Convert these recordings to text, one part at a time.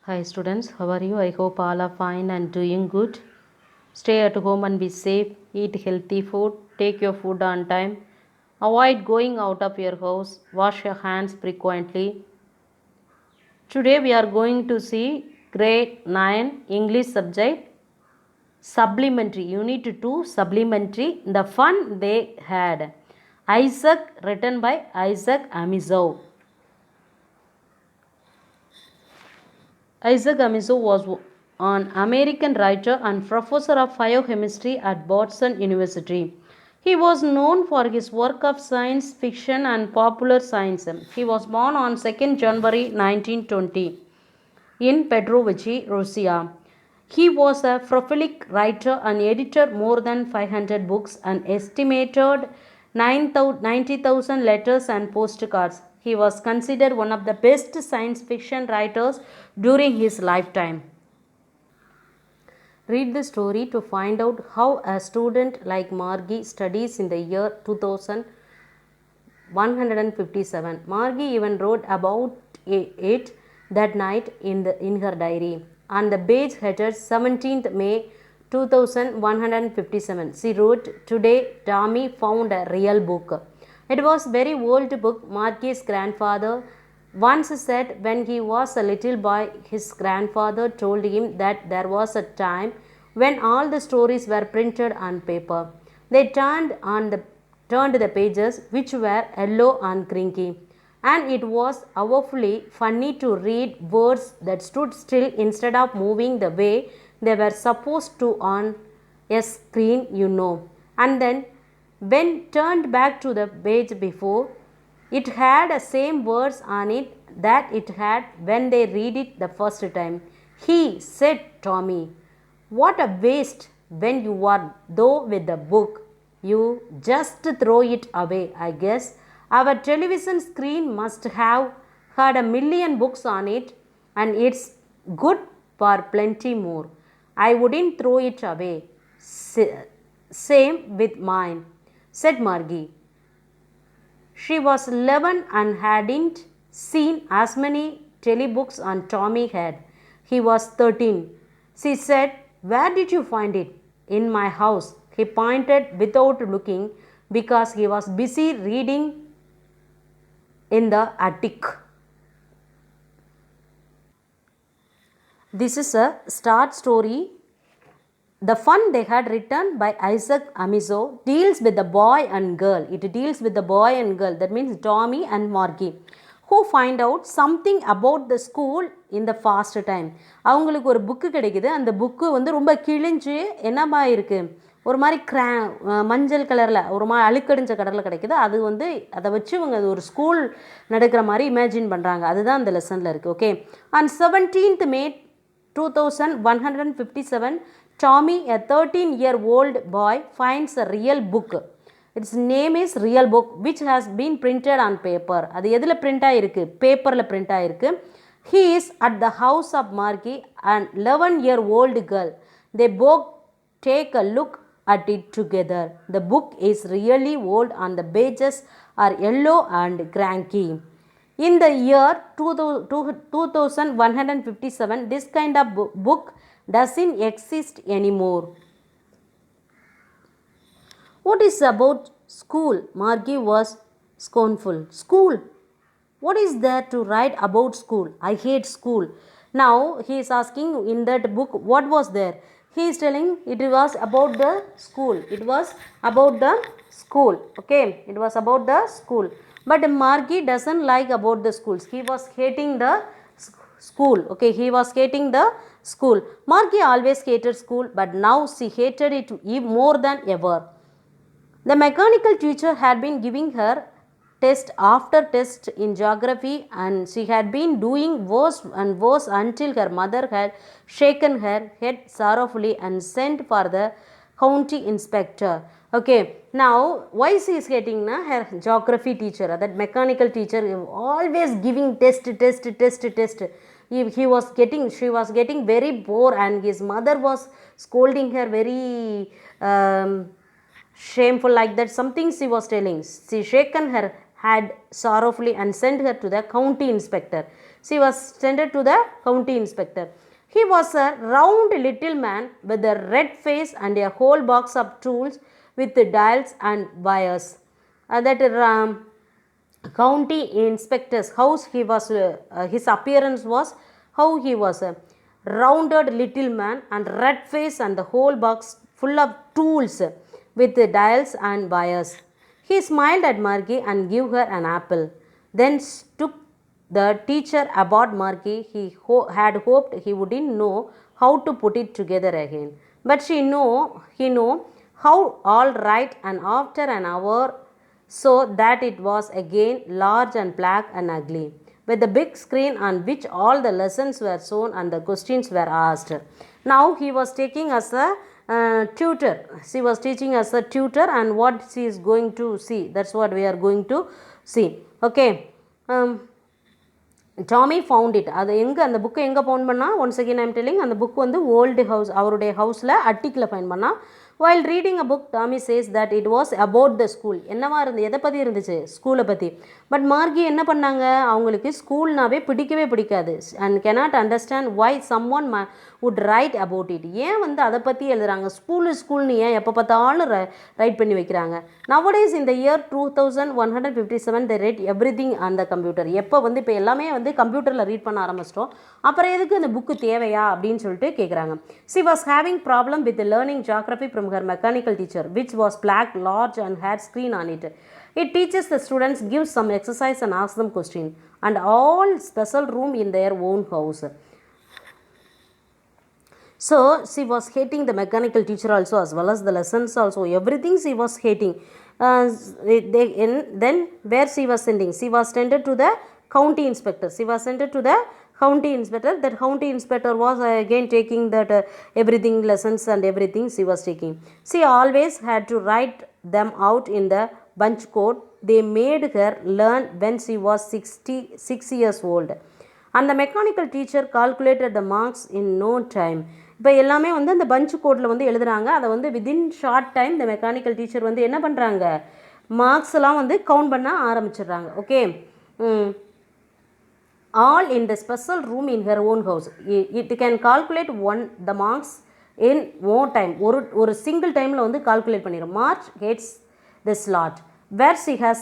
Hi students, how are you? I hope all are fine and doing good. Stay at home and be safe. Eat healthy food. Take your food on time. Avoid going out of your house. Wash your hands frequently. Today we are going to see grade 9 English subject supplementary. Unit 2 supplementary. The fun they had. Isaac, written by Isaac Asimov. Isaac Asimov was an American writer and professor of biochemistry at Boston University. He was known for his work of science fiction and popular science. He was born on 2nd January 1920 in Petrovichi, Russia. He was a prolific writer and editor more than 500 books and estimated 90,000 letters and postcards. He was considered one of the best science fiction writers during his lifetime. Read the story to find out how a student like Margie studies in the year 2157. Margie even wrote about it that night in her diary. On the page headed 17th May 2157, she wrote, "Today Tommy found a real book." It was very old book. Margie's grandfather once said when he was a little boy, his grandfather told him that there was a time when all the stories were printed on paper. They turned the pages, which were yellow and crinky, and it was awfully funny to read words that stood still instead of moving the way they were supposed to on a screen, And then, when turned back to the page before, it had the same words on it that it had when they read it the first time. "He," said Tommy, "what a waste when you are though with the book. You just throw it away, I guess. Our television screen must have had a million books on it, and it's good for plenty more. I wouldn't throw it away." "Same with mine," said Margie. She was 11 and hadn't seen as many telebooks as Tommy had. He was 13. She said, "Where did you find it?" "In my house." He pointed without looking because he was busy reading in the attic. This is a short story. The Fun They Had, written by Isaac Asimov, deals with the boy and girl. It deals with the boy and girl. That means Tommy and Margie, who find out something about the school in the fast time. அவங்களுக்கு ஒரு book கிடைக்குது. அந்த book வந்து ரொம்ப கிழிஞ்சு என்னமா இருக்குது, ஒரு மாதிரி மஞ்சள் கலரில் ஒரு மாதிரி அழுக்கடிஞ்ச கடலில் கிடைக்குது. அது வந்து அதை வச்சு இவங்க அது ஒரு ஸ்கூல் நடக்கிற மாதிரி இமேஜின் பண்ணுறாங்க. அதுதான் அந்த லெசனில் இருக்குது. Okay. On 17th May 2157, Tommy, a 13-year-old boy, finds a real book. Its name is Real Book, which has been printed on paper. அது எதில் பிரிண்ட் ஆகிருக்கு? பேப்பரில் பிரிண்ட் ஆகிருக்கு. He is at the house of Margie, an 11-year-old girl. They both take a look at it together. The book is really old and the pages are yellow and cranky. In the year 2157, this kind of book doesn't exist anymore. "What is about school?" Margie was scornful. "School? What is there to write about school? I hate school." Now he is asking in that book what was there. He is telling it was about the school. It was about the school. Okay, it was about the school. But Margie doesn't like about the schools. He was hating the school. Okay, he was hating the school. Margie always hated school, but now she hated it more than ever. The mechanical teacher had been giving her test after test in geography, and she had been doing worse and worse until her mother had shaken her head sorrowfully and sent for the county inspector. Okay, now why she is getting her geography teacher, that mechanical teacher, always giving test. She was getting very bored, and his mother was scolding her very shameful like that. Something she was telling. She shaken her head sorrowfully and sent her to the county inspector. She was sent to the county inspector. He was a round little man with a red face and a whole box of tools with dials and wires. That county inspector's house, he was his appearance was how he was a rounded little man and red face and the whole box full of tools with dials and wires. He smiled at Margie and gave her an apple, then took the teacher about Margie. He had hoped he wouldn't know how to put it together again, but he know how all right, and after an hour so that it was again large and black and ugly, with the big screen on which all the lessons were shown and the questions were asked. Now he was taking as a tutor. She was teaching as a tutor, and what she is going to see, that's what we are going to see. Okay. Tommy found it. அது எங்கே அந்த புக்கை எங்கே found பண்ணால், once again I'm telling, அந்த book வந்து old house, அவருடைய ஹவுஸில் அட்டிக்கில் ஃபைண்ட் பண்ணால். while reading a book, Tommy says that it was about the school. என்னவா இருந்து, எதை பற்றி இருந்துச்சு, ஸ்கூலை பற்றி. பட் மார்கி என்ன பண்ணாங்க, அவங்களுக்கு ஸ்கூல்னாவே பிடிக்கவே பிடிக்காது, and cannot understand why someone would write about it. ஏன் வந்து அதை பற்றி எழுதுறாங்க, ஸ்கூல்னு ஏன் எப்போ பார்த்தாலும் ரைட் பண்ணி வைக்கிறாங்க. nowadays in the year 2157 they read everything on the computer. எப்போ வந்து இப்போ எல்லாமே வந்து கம்ப்யூட்டரில் ரீட் பண்ண ஆரம்பிச்சிட்டோம், அப்புறம் எதுக்கு அந்த புக்கு தேவையா அப்படின்னு சொல்லிட்டு கேட்குறாங்க. she was having problem with learning geography from her mechanical teacher, which was black, large and had screen on it. It teaches the students, gives some exercise and asks them question, and all special room in their own house. So she was hating the mechanical teacher also, as well as the lessons also, everything she was hating. Then where she was sending, she was sent to the county inspector. She was sent to the county inspector. That county inspector was again taking that everything lessons and everything she was taking. She always had to write them out in the bunch code. They made her learn when she was 66 years old, and the mechanical teacher calculated the marks in no time. இப்போ எல்லாமே வந்து அந்த punch கோடில் வந்து எழுதுகிறாங்க, அதை வந்து within short time இந்த mechanical teacher வந்து என்ன பண்ணுறாங்க, மார்க்ஸ் எல்லாம் வந்து கவுண்ட் பண்ண ஆரம்பிச்சிடுறாங்க. Okay. all in the special room in her own house. It can calculate the marks in more time. ஒரு சிங்கிள் டைமில் வந்து கால்குலேட் பண்ணிடும். March gets the slot where she has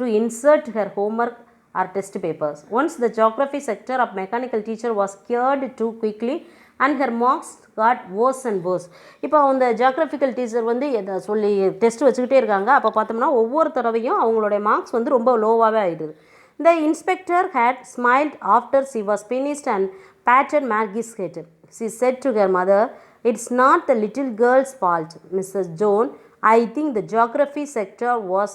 to insert her homework or test papers. Once the geography sector of mechanical teacher was cleared too quickly and her marks got worse and worse. இப்போ அந்த geographical teacher வந்து எதை சொல்லி test வச்சுக்கிட்டே இருக்காங்க. அப்போ பார்த்தோம்னா ஒவ்வொரு தடவையும் அவங்களுடைய மார்க்ஸ் வந்து ரொம்ப லோவாகவே ஆகிடுது. The inspector had smiled after she was finished and patted Maggie's head. She said to her mother, "It's not the little girl's fault, Mrs. Jones. I think the geography sector was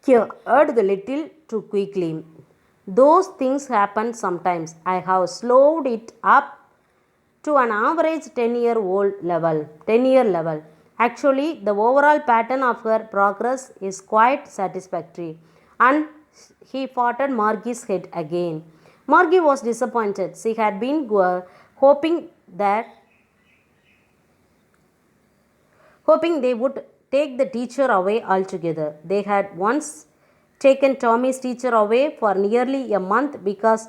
cleared a little too quickly. Those things happen sometimes. I have slowed it up to an average 10-year level. Actually, the overall pattern of her progress is quite satisfactory." And he patted Margie's head again. Margie was disappointed. She had been hoping they would take the teacher away altogether. They had once taken Tommy's teacher away for nearly a month because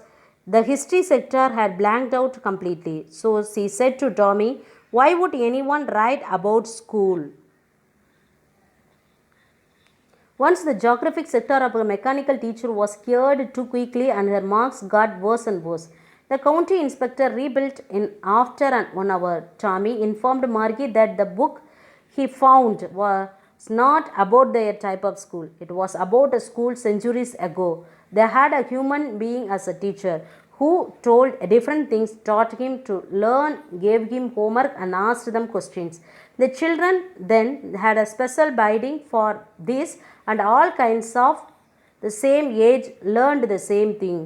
the history sector had blanked out completely. So she said to Tommy, "Why would anyone write about school?" Once the geographic sector of a mechanical teacher was cleared too quickly and her marks got worse and worse. The county inspector rebuilt in after 1 hour. Tommy informed Margie that the book he found was not about their type of school. It was about a school centuries ago. They had a human being as a teacher who told different things, taught him to learn, gave him homework and asked them questions. The children then had a special binding for this, and all kinds of the same age learned the same thing.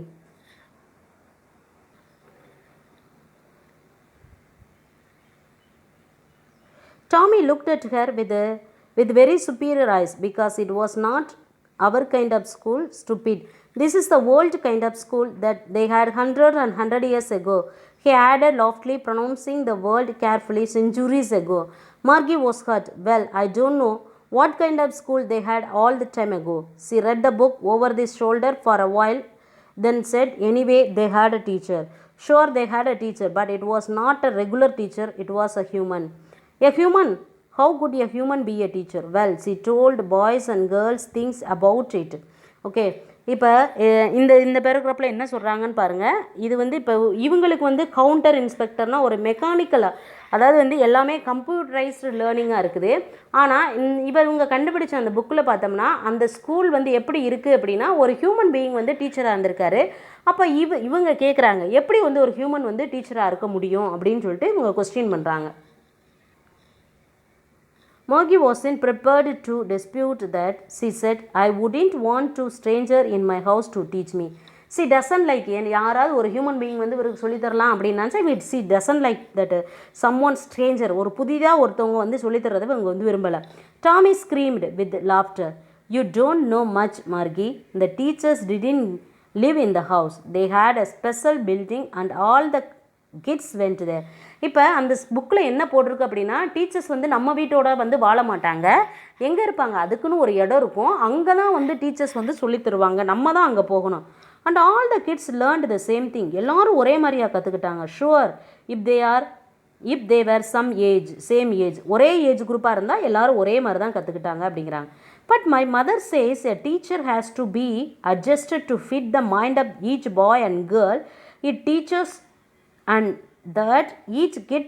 Tommy looked at her with very superior eyes because it was not our kind of school. Stupid. This is the old kind of school that they had 100 years ago. He added loftily, pronouncing the word carefully, centuries ago. Margie was hurt. Well, I don't know what kind of school they had all the time ago. She read the book over his shoulder for a while, then said, anyway, they had a teacher. Sure, they had a teacher, but it was not a regular teacher, it was a human. A human? How could a human be a teacher? Well, she told boys and girls things about it. Okay, இப்போ இந்த பேராகிராஃபில் என்ன சொல்கிறாங்கன்னு பாருங்கள். இது வந்து இப்போ இவங்களுக்கு வந்து கவுண்டர் இன்ஸ்பெக்டர்னால் ஒரு மெக்கானிக்கலாக, அதாவது வந்து எல்லாமே கம்ப்யூட்டரைஸ்டு லேர்னிங்காக இருக்குது. ஆனால் இவங்க கண்டுபிடிச்ச அந்த புக்கில் பார்த்தோம்னா அந்த ஸ்கூல் வந்து எப்படி இருக்குது அப்படின்னா ஒரு ஹியூமன் பீயிங் வந்து டீச்சராக இருந்திருக்காரு. அப்போ இவங்க கேட்குறாங்க எப்படி வந்து ஒரு ஹியூமன் வந்து டீச்சராக இருக்க முடியும் அப்படின்னு சொல்லிட்டு இவங்க கொஸ்டின் பண்ணுறாங்க. Margie wasn't prepared to dispute that. She said, I wouldn't want to stranger in my house to teach me. She doesn't like யாராவது ஒரு ஹியூமன் பீயிங் வந்து இவருக்கு சொல்லித்தரலாம் அப்படின்னு நினச்சா she doesn't like that someone stranger, ஒரு புதிதாக ஒருத்தவங்க வந்து சொல்லித்தரதை இவங்க வந்து விரும்பலை. Tommy screamed with laughter. You don't know much, Margie. The teachers didn't live in the house. They had a special building and all the kids went there. இப்போ அந்த புக்கில் என்ன போட்டிருக்கு அப்படின்னா டீச்சர்ஸ் வந்து நம்ம வீட்டோட வந்து வாழ மாட்டாங்க, எங்கே இருப்பாங்க, அதுக்குன்னு ஒரு இடம் இருக்கும், அங்கே தான் வந்து டீச்சர்ஸ் வந்து சொல்லி தருவாங்க, நம்ம தான் அங்கே போகணும். And all the kids learned the same thing. எல்லோரும் ஒரே மாதிரியாக கற்றுக்கிட்டாங்க. Sure, if they were some age, same age, ஒரே ஏஜ் குரூப்பாக இருந்தால் எல்லோரும் ஒரே மாதிரி தான் கற்றுக்கிட்டாங்க அப்படிங்கிறாங்க. But my mother says a teacher has to be adjusted to fit the mind of each boy and girl. It teachers and that each kid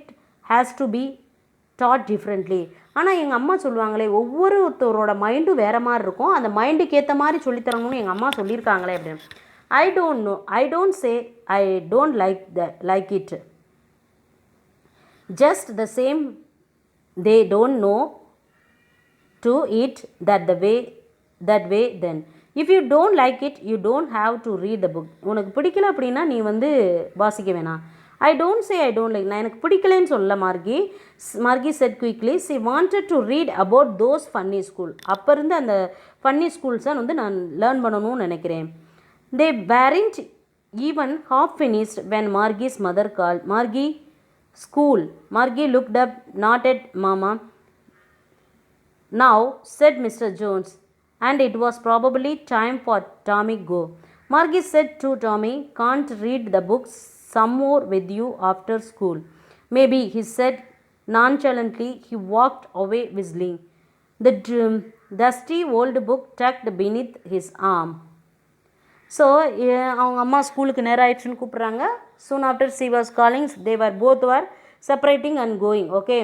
has to be taught differently. ஆனால் எங்கள் அம்மா சொல்லுவாங்களே ஒவ்வொருத்தரோட மைண்டும் வேறு மாதிரி இருக்கும், அந்த மைண்டுக்கு ஏற்ற மாதிரி சொல்லித்தரணும்னு எங்கள் அம்மா சொல்லியிருக்காங்களே அப்படின்னு. I don't know, I don't say I don't like it, just the same they don't know do it that way then. If you don't like it you don't have to read the book. உனக்கு பிடிக்கல அப்படின்னா நீ வந்து வாசிக்க வேணாம். I don't say I don't like, நான் எனக்கு பிடிக்கலன்னு சொல்ல. Margie said quickly. She wanted to read about those funny school. அப்போ இருந்து அந்த ஃபன்னி ஸ்கூல்ஸை வந்து நான் லேர்ன் பண்ணணும்னு நினைக்கிறேன். They weren't even half finished when Margie's mother call. Margie school. Margie looked up, not yet mama. Now said mister Jones, and it was probably time for Tommy go. Margie said to Tommy, can't read the books some more with you after school? Maybe, he said nonchalantly. He walked away whistling, the dusty old book tucked beneath his arm. So அவங்க அம்மா ஸ்கூலுக்கு நேரம் ஆயிடுச்சுன்னு கூப்பிட்றாங்க. soon after she was calling, they were both separating and going. Okay,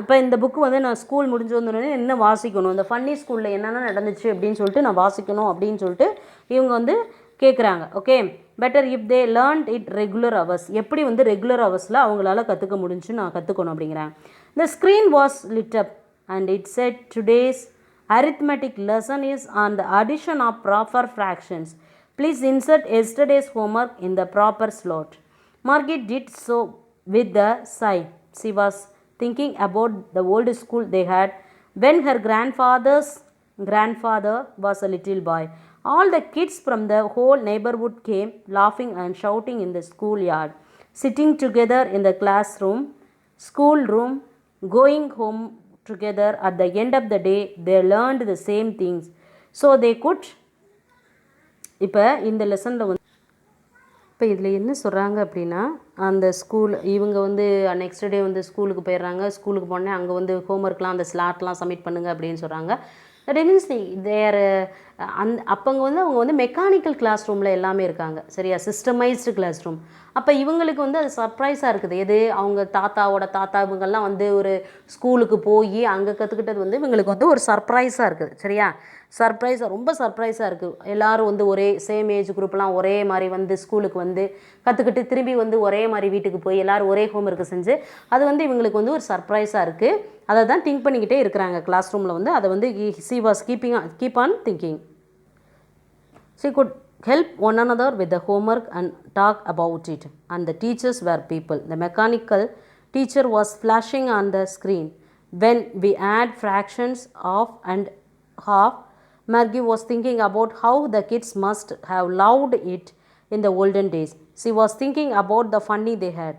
இப்போ இந்த book வந்து நான் ஸ்கூல் முடிஞ்சு வந்தோடனே என்ன வாசிக்கணும், இந்த ஃபன்னி ஸ்கூலில் என்னென்ன நடந்துச்சு அப்படின்னு சொல்லிட்டு நான் வாசிக்கணும் அப்படின்னு சொல்லிட்டு இவங்க வந்து கேட்குறாங்க. Okay, better if they learnt it regular hours. எப்படி வந்து ரெகுலர் ஹவர்ஸில் அவங்களால கற்றுக்க முடிஞ்சு நான் கற்றுக்கணும் அப்படிங்கிறாங்க. The screen was lid up and it set today's arithmetic lesson is on the addition of proper fractions. Please insert yesterday's homework in the proper slot. Margaret did so with a sigh. She was thinking about the old school they had when her grandfather was a little boy. All the kids from the whole neighborhood came laughing and shouting in the schoolyard, sitting together in the schoolroom, going home together. At the end of the day they learned the same things, so they could. இப்போ இந்த லெசனில் வந்து இப்போ இதில் என்ன சொல்கிறாங்க அப்படின்னா அந்த ஸ்கூல் இவங்க வந்து நெக்ஸ்ட் டே வந்து ஸ்கூலுக்கு போயிடுறாங்க. ஸ்கூலுக்கு போனே அங்கே வந்து ஹோம்ஒர்க்லாம் அந்த ஸ்லாட்லாம் சப்மிட் பண்ணுங்கள் அப்படின்னு சொல்கிறாங்க. தட் மீன்ஸ் தேர் அப்போங்க வந்து அவங்க வந்து மெக்கானிக்கல் கிளாஸ் ரூமில் எல்லாமே இருக்காங்க, சரியா, சிஸ்டமைஸ்டு கிளாஸ் ரூம். அப்போ இவங்களுக்கு வந்து அது சர்ப்ரைஸாக இருக்குது. எது, அவங்க தாத்தா இவங்கெல்லாம் வந்து ஒரு ஸ்கூலுக்கு போய் அங்கே கற்றுக்கிட்டது வந்து இவங்களுக்கு வந்து ஒரு சர்ப்ரைஸாக இருக்குது, சரியா. ரொம்ப சர்ப்ரைஸாக இருக்குது. எல்லோரும் வந்து ஒரே சேம் ஏஜ் குரூப்லாம் ஒரே மாதிரி வந்து ஸ்கூலுக்கு வந்து கற்றுக்கிட்டு திரும்பி வந்து ஒரே மாதிரி வீட்டுக்கு போய் எல்லோரும் ஒரே ஹோம்ஒர்க்கு செஞ்சு அது வந்து இவங்களுக்கு வந்து ஒரு சர்ப்ரைஸாக இருக்குது. அதை தான் திங்க் பண்ணிக்கிட்டே இருக்கிறாங்க கிளாஸ் ரூமில் வந்து. அதை வந்து she was keep on thinking. She could help one another with the homework and talk about it. And the teachers were people. The mechanical teacher was flashing on the screen. When we add fractions of and half, Margie was thinking about how the kids must have loved it in the olden days. She was thinking about the funny they had.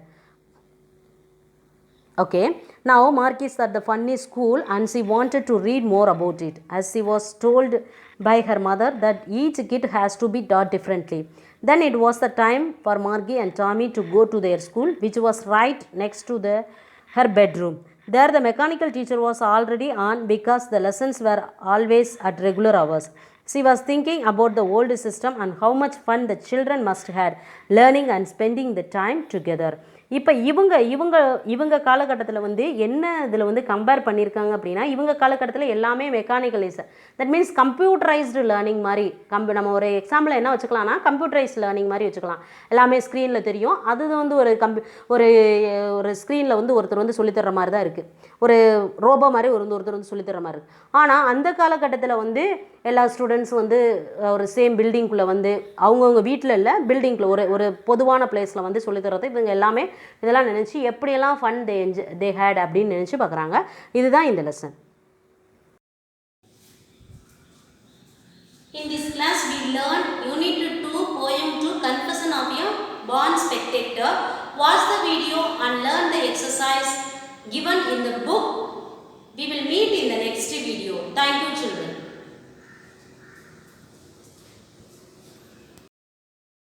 Okay, now Margie is at the funny school and she wanted to read more about it, as she was told by her mother that each kid has to be taught differently. Then it was the time for Margie and Tommy to go to their school, which was right next to her bedroom. There the mechanical teacher was already on because the lessons were always at regular hours. She was thinking about the old system and how much fun the children must have learning and spending the time together. இப்போ இவங்க காலகட்டத்தில் வந்து என்ன இதில் வந்து compare பண்ணியிருக்காங்க அப்படின்னா, இவங்க காலகட்டத்தில் எல்லாமே மெக்கானிக்கலைஸ், தட் மீன்ஸ் கம்ப்யூட்டரைஸ்டு லேர்னிங் மாதிரி. நம்ம ஒரு எக்ஸாம்பிள் என்ன வச்சுக்கலாம்னா, கம்ப்யூட்டரைஸ்ட் லேர்னிங் மாதிரி வச்சுக்கலாம். எல்லாமே ஸ்க்ரீனில் தெரியும். அது வந்து ஒரு ஒரு ஸ்க்ரீனில் வந்து ஒருத்தர் வந்து சொல்லித்தர மாதிரி தான் இருக்குது. ஒரு ரோபோ மாதிரி ஒருத்தர் வந்து சொல்லித்தர மாதிரி இருக்குது. ஆனால் அந்த காலகட்டத்தில் வந்து எல்லா ஸ்டூடெண்ட்ஸும் வந்து ஒரு சேம் பில்டிங்குள்ளே வந்து அவங்கவுங்க வீட்டில் இல்லை, பில்டிங்கில் ஒரு பொதுவான பிளேஸில் வந்து சொல்லித்தரது. இவங்க எல்லாமே இதெல்லாம் நினச்சி எப்படியெல்லாம் ஃபன் தே ஹேட் அப்படின்னு நினச்சி பார்க்குறாங்க. இதுதான் இந்த lesson. In this class we learned Unit 2 Poem 2 Confession of a Born Spectator. Watch the video and learn the exercise given in the book. We will meet in the next video. Thank you children.